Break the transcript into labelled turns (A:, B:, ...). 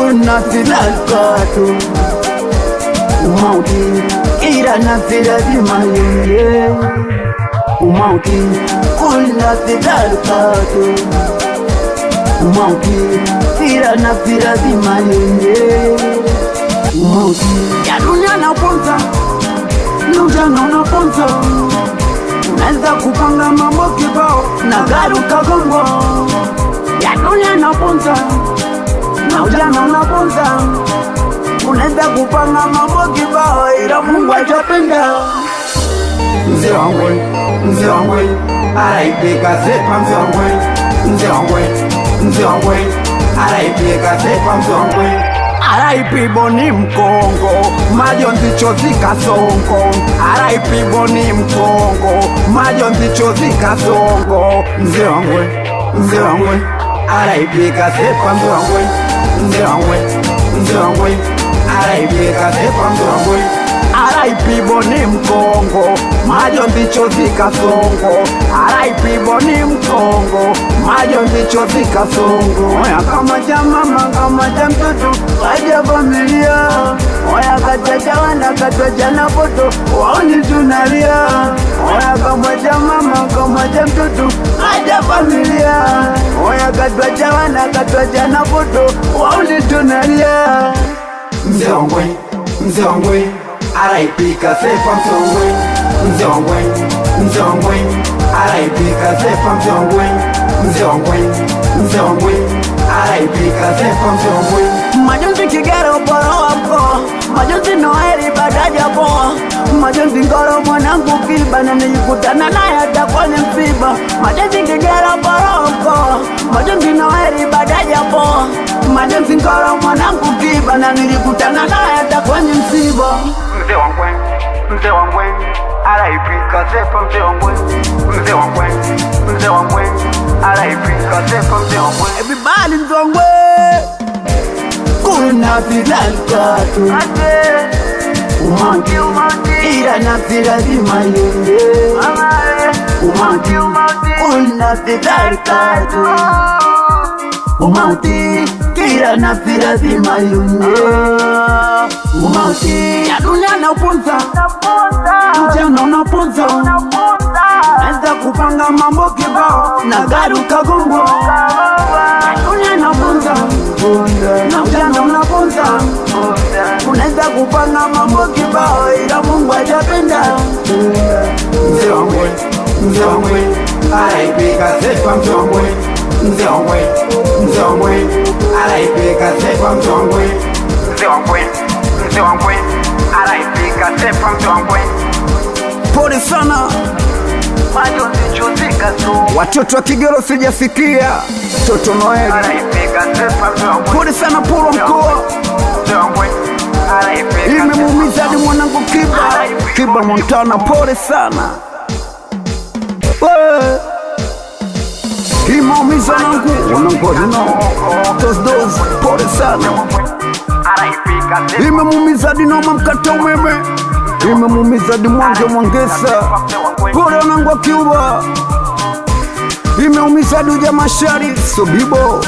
A: kuna filalkatu umauti ira na filazimaye umauti kuna filalkatu umauti ira na filazimaye umauti ya dunia naponza nujana unaponza unaweza kupanga mambo kibao na gari ukagongwa ya dunia naponza na ujana unaponza unaweza kupanga mambo kibao ila Mungu hajapenda.
B: Mzee wangu anaipika sepa mzee wangu anaipika sepa mzee wangu
A: Araipibo ni mkongo majonzi chozi kasongo Araipibo ni mkongo majonzi chozi kasongo
B: Mzee wangu anaipika sepa mzee wangu anaipika sepa mzee wangu
A: Araipibo ni mkongo majonzi chozi kasongo Araipibo ni mkongo majonzi chozi kasongo Oya kama cha mama kama cha mtoto kaja familia Oya kachacha wana katwacha na foto waoni tunalia Oya kama cha mama kama cha mtoto kaja familia Oya katwacha wana katwacha na foto waoni tunalia
B: Mzee wangu anaipika sepa mzee wangu anaipika sepa mzee wangu anaipika sepa mzee wangu
A: Majonzi Kigero bora wako majonzi Noeli badaja poa majonzi Ngoro mwanangu kiba na nilikutana naye hata kwenye msiba majonzi Kigero bora wako majonzi Noeli badaja poa majonzi Ngoro mwanangu kiba na nilikutana naye hata kwenye msiba
B: Mzee wangu anaipika sepa mzee wangu anaipika sepa mzee wangu
A: Everybody mzongwe kuna filalkatu umauti ira na filazimaye umauti kuna filalkatu umauti ira na filazimaye umauti ya dunia naponza ujana unaponza naweza kupanga mambo kibao na gari ukagongwa ya dunia naponza na ujana unaponza unaweza kupanga mambo kibao ila Mungu hajapenda.
B: Mzee wangu anaipika sepa mzee wangu anaipika sepa mzee wangu anaipika sepa mzee wangu
A: Pole sana
B: majonzi chozi kasongo
A: watoto wa Kigero sijafikia Toto Noeli
B: anaipika sepa mzee wangu
A: pole sana Polo mkoa imemuumiza hadi mwanangu Kiba Montana pole sana imeumiza nangu tosdos pole sana imemuumiza dinoma mkata umeme imemuumiza dimwange mwangesa pole wanangu Cuba imeumiza duja mashari sobibo